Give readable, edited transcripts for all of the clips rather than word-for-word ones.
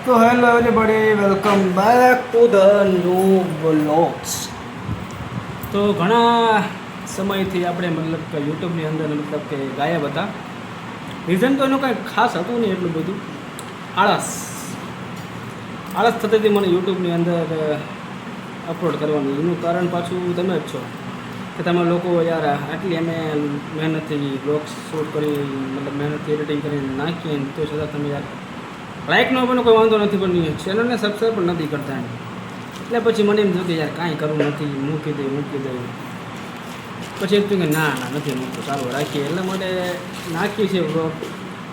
તો hello everybody, welcome back to the new vlogs. તો ઘણા સમયથી આપણે મતલબ કે યુટ્યુબની અંદર મતલબ કે ગાયબ હતા. રીઝન તો એનું કાંઈ ખાસ હતું નહીં, એટલું બધું આળસ થતી હતી મને યુટ્યુબની અંદર અપલોડ કરવાનું. એનું કારણ પાછું તમે જ છો કે તમે લોકો યાર આટલી અમે મહેનતથી બ્લોગ્સ શૂટ કરી, મતલબ મહેનતથી એડિટિંગ કરીને નાખીએ તો છતાં તમે યાર લાઇક નો પણ કોઈ વાંધો નથી, પણ ચેનલને સબસ્ક્રાઈબ પણ નથી કરતા. એટલે પછી મને એમ થયું કે યાર કાંઈ કરવું નથી, મૂકી દે. પછી એમ થયું કે ના નથી મૂકવું, સારું રાખીએ. એટલા માટે નાખીએ છીએ બ્લોગ.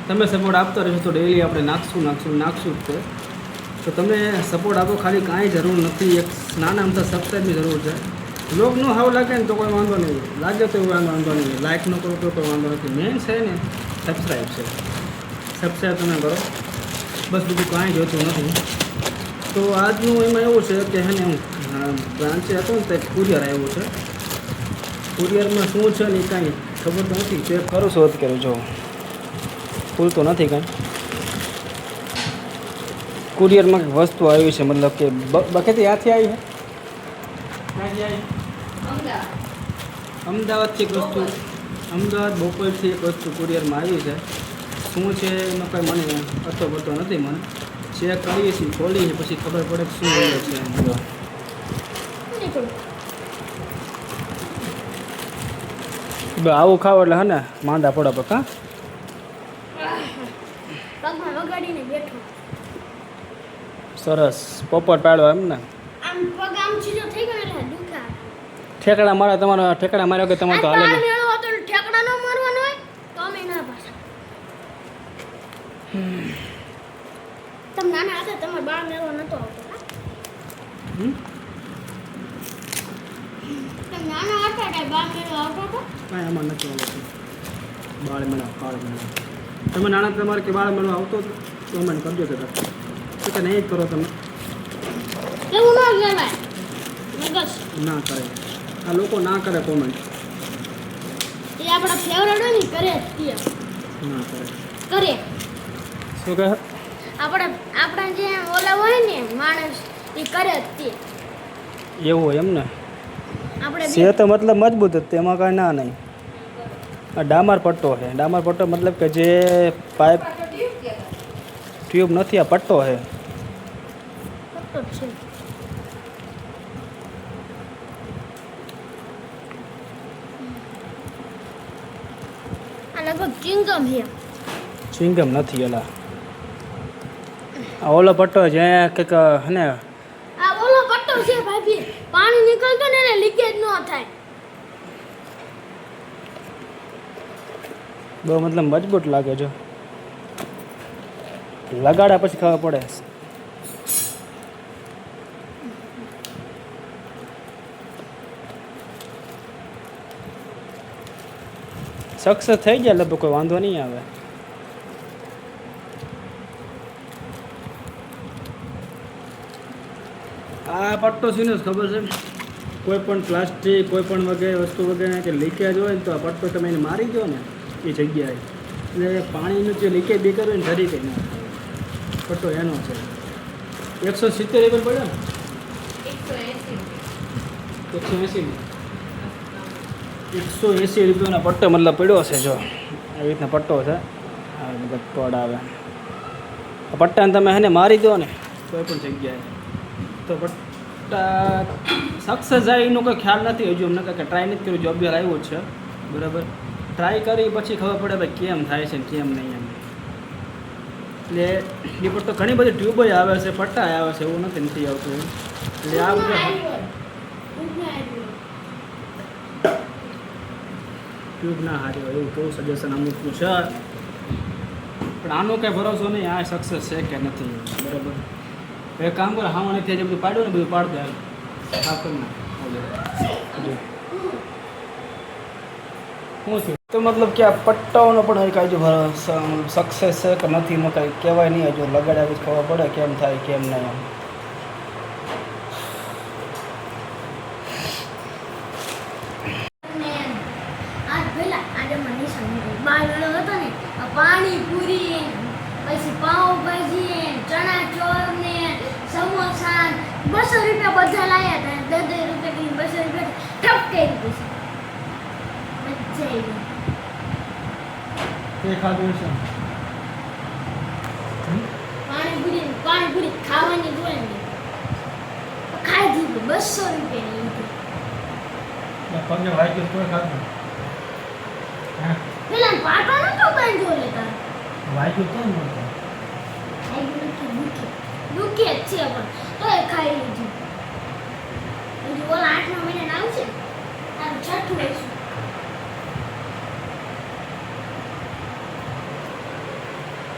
તમે સપોર્ટ આપતા રહેશો તો ડેઈલી આપણે નાખશું જ છે. તો તમે સપોર્ટ આપો, ખાલી કાંઈ જરૂર નથી, એક નાના અમથા સબસ્ક્રાઈબની જરૂર છે. બ્લોગનું હાવ લાગે ને તો કોઈ વાંધો નહીં, લાગે તો વાંધો નહીં, લાઇક ન કરો તો કોઈ વાંધો નથી. મેઇન છે ને સબસ્ક્રાઈબ છે. સબસ્ક્રાઈબ તમે કરો બસ, બીજું કાંઈ જોતું નથી. તો આજનું એમાં એવું છે કે હે ને હું બ્રાન્ચે હતો ને તો કુરિયર આવ્યું છે. કુરિયરમાં શું છે ને કાંઈ ખબર તો નથી, ચેક કરું છું અત્યારે. જો ખુલતો નથી કાંઈ. કુરિયરમાં કંઈક વસ્તુ આવી છે, મતલબ કે બખેથી હાથથી આવી છે. ક્યાંથી આવી? અમદાવાદથી એક વસ્તુ, અમદાવાદ બપોરથી એક વસ્તુ કુરિયરમાં આવી છે. શું છે એનો કંઈ મને અતો પતો નથી. મને ચેક કરીએ છીએ, ખોલીએ છીએ, પછી ખબર પડે કે શું અંદર છે. આવું ખાવ એટલે હે ને માંદા પડે પકા. સરસ પોપટ પાડો એમ ને. ઠેકડા મારા, તમારા ઠેકડા માર્યો કે તમારે તો હાલે નહીં. તમે નાના હતા તમારે બાળ મેળવો નતો આવતો. તમે નાના હતા એટલે બાળ મેળવો આવતો હતો. કાંઈ આમાં નથી આવતું. બાળ મેળવા. તમે નાના તમારે કે બાળ મેળવા આવતો હતો તો મને કરજો તો કે નહીં જ કરો તમે. એવું ન કહેવાય મગજ ના કરે આ લોકો, ના કરે કોમેન્ટ. એ આપણા ફેવરેટ હોય ને કરે જ તે. ના કરે શું કહે? આપણા જે ઓલા હોય ને માણસ એ કરે જ તે. એવું હોય એમ ને. આપણે છે તો મતલબ મજબૂત જ, તેમાં કાંઈ ના નહીં. આ ડામર પટ્ટો છે. ડામર પટ્ટો મતલબ કે જે પાઇપ ટ્યુબ નથી, આ પટ્ટો છે. છે આ લગભગ ચિંગમ છે. ચિંગમ નથી એલા. આ ઓલો પટ્ટો જે કંઈક હે ને. આ ઓલો પટ્ટો છે ભાઈ, પાણી નીકળતો ને એને લીકેજ ન થાય. બહુ મતલબ મજબૂત લાગે છે. લગાડ્યા પછી ખબર પડે. સક્સેસ થઈ ગયા લગભગ, કોઈ વાંધો નહીં આવે. આ પટ્ટો છે ને ખબર છે, કોઈ પણ પ્લાસ્ટિક કોઈ પણ વગેરે વસ્તુ વગેરે કે લીકેજ હોય ને તો આ પટ્ટો તમે એને મારી દો ને એ જગ્યાએ, એટલે પાણીનું જે લીકેજ બેકર હોય ને ધરી કંઈ ના થાય. પટ્ટો એનો છે. 170 રૂપિયા પડ્યો ને, 180 રૂપિયાનો પટ્ટો મતલબ પડ્યો છે. જો આવી રીતના પટ્ટો છે. આ મતલબ પડ આવે. આ પટ્ટાને તમે એને મારી દો ને કોઈ પણ જગ્યાએ તો પટ્ટા સક્સેસ જાય એનો કોઈ ખ્યાલ નથી. હજુ અમને કંઈ ટ્રાય નથી કર્યું. જોબ બી આવ્યું જ છે બરાબર. ટ્રાય કરી પછી ખબર પડે ભાઈ કેમ થાય છે ને કેમ નહીં એમ. એટલે એ પટ્ટો ઘણી બધી ટ્યુબો આવે છે, પટ્ટા આવે છે, એવું નથી આવતું. એટલે આ બધું ટ્યુબ ના હારી હોય એવું કેવું સજેશન અમુકનું છે. પણ આનો કંઈ ભરોસો નહીં આ સક્સેસ છે કે નથી બરાબર. એક કામ કરો, હા મને ત્યાં જે બધું પાડ્યું ને બધું પાડતો હાલ સાફ કરી નાખ. શું થયું તો મતલબ કે આ પટ્ટાઓનો પણ કાંઈ જો સક્સેસ છે કે નથી એમાં કાંઈ કહેવાય નહીં. હજુ લગાડ્યા પછી ખબર પડે કેમ થાય કેમ નહીં એમ. પાણીપુરી પછી પાવભાજી ચણા ચોળ રૂપિયા બધા લાયા હતા 10 રૂપિયા કે 200 રૂપિયા ઠપ કરી દીધી મજા આવી તે ખાધું છે પાણીપુરી ખાવાની જોઈએ ને ખાઈ દીધું 200 રૂપિયા પગે વાગ્યું કોઈ ખાધું હા પેલા પાટો નતો બાંધ્યો લેતા વાગ્યું તો નહોતું દુખે જ છે પણ તો એ ખાઈ લીધું હજી ઓલા 8 મહિને આવશે તારું છઠ્ઠું રહેશે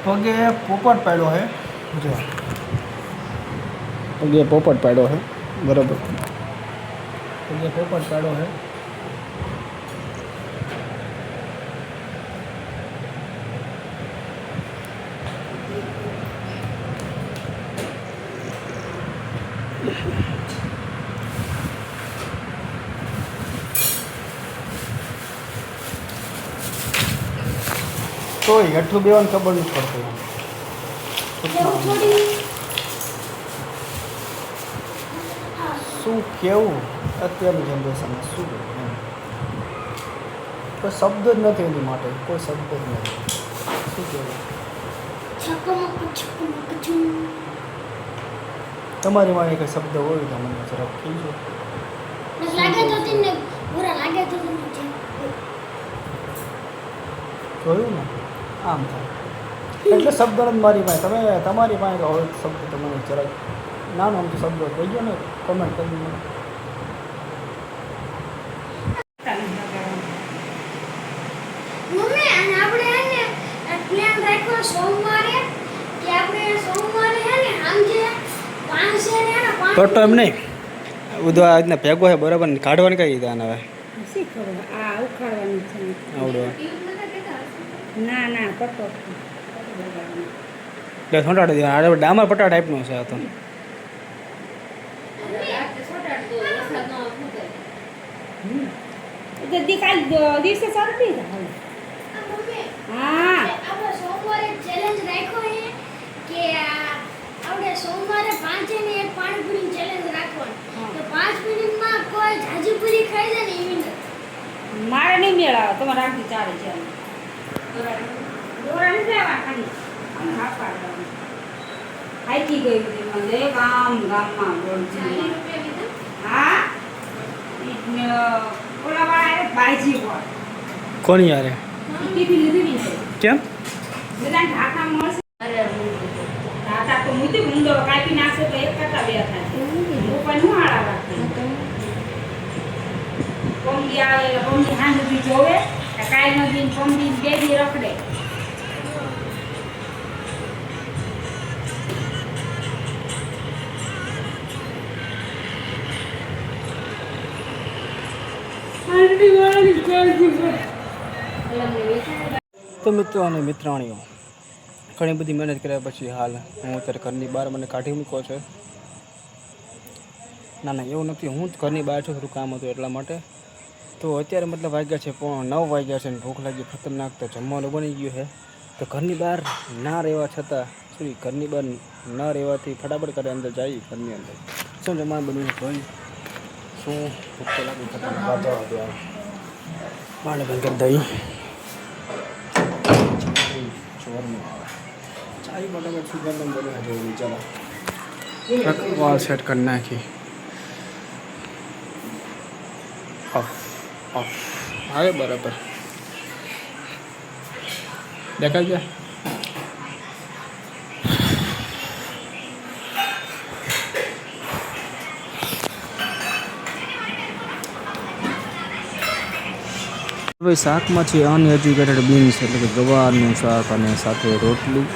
પગે પોપટ પાડ્યો હે જો પગે પોપટ પાડ્યો હે બરાબર પગે પોપટ પાડ્યો હે તોય હેઠું બેવાનું ખબર નથી પડતી એવું થોડી શું કેવું અત્યારની જનરેશનમાં શું એમ. કોઈ શબ્દ જ નથી એની માટે કોઈ શબ્દ જ નથી શું કહેવું છકમક છું તમારી માં કંઈ શબ્દ હોય તો મને જરાક કહીજો લાગે તો તને પૂરા લાગે તો તને જોયું ને આમ થાય એટલે શબ્દ જ મારી પાસે તમે તમારી પાસે હોય શબ્દ તો મને જરાક નાનો આમ તો શબ્દ કહીજો ને કમેન્ટ કરી મને મમ્મી અને આપણે હે ને પ્લાન રાખ્યો સોમવારે કે આપણે સોમવારે હે ને સાંજે 5 છે ને 5 તો એમ નહીં બધું આ રીતના ભેગો છે બરાબર ને કાઢવાની કઈ રીતે આને હવે શીખવું આ ઉખાડવાનું છે આવડો ના ના પટો એટલે છોટાડી દે આ ડામર પટા ટાઈપનો છે આ તો કાલ દિવસે ચાલતી જાય મમ્મી હા આપણે સોમવારે ચેલેન્જ રાખ્યો છે કે આપણે સોમવારે 5 ને એક પાણીપુરી ચેલેન્જ રાખવાની તો 5 મિનિટમાં કોઈ જાજીપુરી ખાઈ જાય ને એવી નથી મારે નહીં મેળ આવે તમારે રાખી ચાલે છે દોરા નથી લેવા ખાલી આમ હાથ પાડવાનું આઈથી ગઈ હતી મને ગામમાં બોલતી હા ઓલા વાળા બાજી બોલ કોની યારે ટીપી લીધી નહીં કેમ બધા ઢાકા મળશે અરે ઢાકા તો મુદ્દે ઊંડો કાપી નાખશે તો એક કરતા બે થાય ઉપર હું હાડા રાખે પંગી આવે પંગી હાંડી જોવે કાઈ નદી પંગી બે દી રખડે તો મિત્રો અને મિત્રાણીઓ ઘણી બધી મહેનત કર્યા પછી હાલ હું અત્યારે ઘરની બહાર મને કાઢી મૂક્યો છે ના ના એવું નથી હું જ ઘરની બહાર છું થોડું કામ હતું એટલા માટે તો અત્યારે મતલબ વાગ્યા છે પણ 9 વાગ્યા છે ને ભૂખ લાગી ખતરનાક તો જમવાનું બની ગયું છે તો ઘરની બહાર ના રહેવા છતાં ઘરની બહાર ન રહેવાથી ફટાફટ કરે અંદર જઈ ઘરની અંદર શું જમવાનું બન્યું છે ભાઈ શું ભૂખ તો લાગી ખતરનાક પાણી બંધ કરી દઈ ચાય ફટાફટ સુગંધ બન્યા જોઈ ચાલો વાલ સેટ કરી નાખી ઓફ ઓફ આવે બરાબર દેખાય ગયા ભાઈ શાકમાં છે અનએજ્યુકેટેડ બીન્સ એટલે કે ગવારનું શાક અને સાથે રોટલી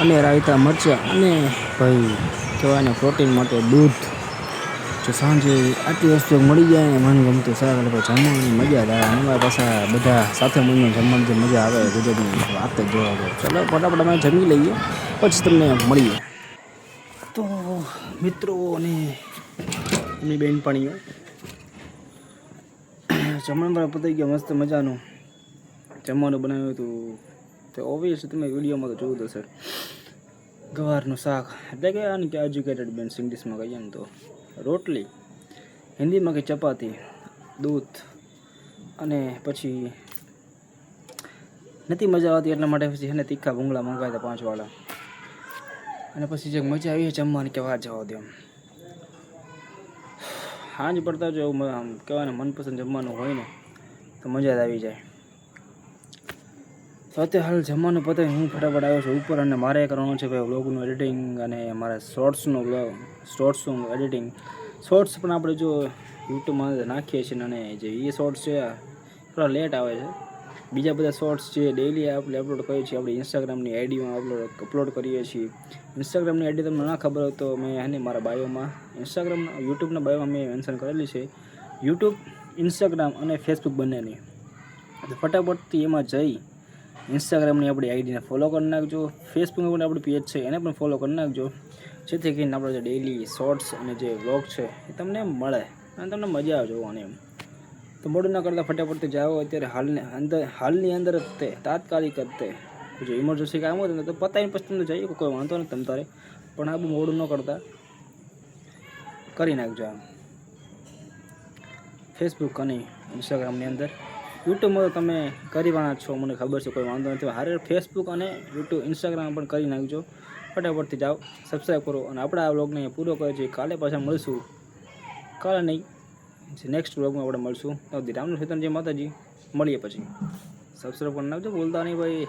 અને રાયતા મરચાં અને ભાઈ કહેવાય ને પ્રોટીન માટે દૂધ જો સાંજે આટલી વસ્તુ મળી જાય ને મન ગમતું શાક એટલે ભાઈ જમવાની મજા જ આવે અમારા પાછા બધા સાથે મળીને જમવાની જે મજા આવે ગુજરાતની વાત જ જોવા દો ચાલો ફટાફટ અમે જમી લઈએ પછી તમને મળીએ તો મિત્રો અને એમની બહેનપણીઓ જમણ પર પતાઈ ગયા મસ્ત મજાનું જમવાનું બનાવ્યું હતું તો ઓબ્વિયસ તમે વિડીયોમાં તો જોયું હશે ગવારનું શાક એટલે કે આને કે એજ્યુકેટેડ બેન્સ ઇંગ્લિશમાં કહીએ ને તો રોટલી, હિન્દીમાં કે ચપાતી, દૂધ અને પછી નથી મજા આવતી એટલા માટે પછી એને તીખા ભૂંગળા મંગાવ્યા હતા 5 વાળા. અને પછી જે મજા આવી જમવાની કે વાત જવા દો. સાંજ પડતા જો એવું આમ કહેવાય ને મનપસંદ જમવાનું હોય ને તો મજા જ આવી જાય. તો અત્યારે હાલ જમવાનું પતાવી હું ફટાફટ આવ્યો છું ઉપર અને મારે કરવાનું છે ભાઈ વ્લોગનું એડિટિંગ અને મારા શોર્ટ્સનું એડિટિંગ. શોર્ટ્સ પણ આપણે જો યુટ્યુબમાં નાખીએ છીએ અને જે એ શોર્ટ્સ છે થોડા લેટ આવે છે. બીજા બધા શોર્ટ્સ જે ડેઈલી આપણે અપલોડ કરીએ છીએ આપણી ઇન્સ્ટાગ્રામની આઈડીમાં અપલોડ કરીએ છીએ. ઇન્સ્ટાગ્રામની આઈડી તમને ના ખબર હોય તો મેં એને મારા બાયોમાં યુટ્યુબના બાયોમાં મેં મેન્શન કરેલી છે. યુટ્યુબ, ઇન્સ્ટાગ્રામ અને ફેસબુક બંનેની. તો ફટાફટથી એમાં જઈ ઇન્સ્ટાગ્રામની આપણી આઈડીને ફોલો કરી નાખજો. ફેસબુકનું પણ આપણી પેજ છે એને પણ ફોલો કરી નાખજો, જેથી કરીને આપણે જે ડેઈલી શોર્ટ્સ અને જે વ્લોગ છે એ તમને મળે અને તમને મજા આવે જોવાની એમ. તો મોડું ના કરતાં ફટાફટથી જાઓ. અત્યારે હાલની અંદર જ તે તાત્કાલિક જ તે જો ઇમરજન્સી કામ હોય ને તો પતાવીને પછી તમને જઈએ કોઈ વાંધો નહીં તમ તારે, પણ આ બહુ મોડું ન કરતાં કરી નાખજો આમ. ફેસબુક અને ઇન્સ્ટાગ્રામની અંદર. યુટ્યુબમાં તો તમે કરીવાના જ છો મને ખબર છે, કોઈ વાંધો નથી. હારે ફેસબુક અને યુટ્યુબ ઇન્સ્ટાગ્રામ પણ કરી નાખજો. ફટાફટથી જાઓ, સબસ્ક્રાઈબ કરો અને આપણે આ વ્લોગને પૂરો કરીએ છીએ. કાલે પાછા મળશું, કાલે નહીં નેક્સ્ટ વ્લોગમાં આપણે મળશું. રામનું સીતારામ, જય માતાજી. મળીએ પછી. સબસ્ક્રાઈબ કરી નાખજો, ભૂલતા નહીં ભાઈ.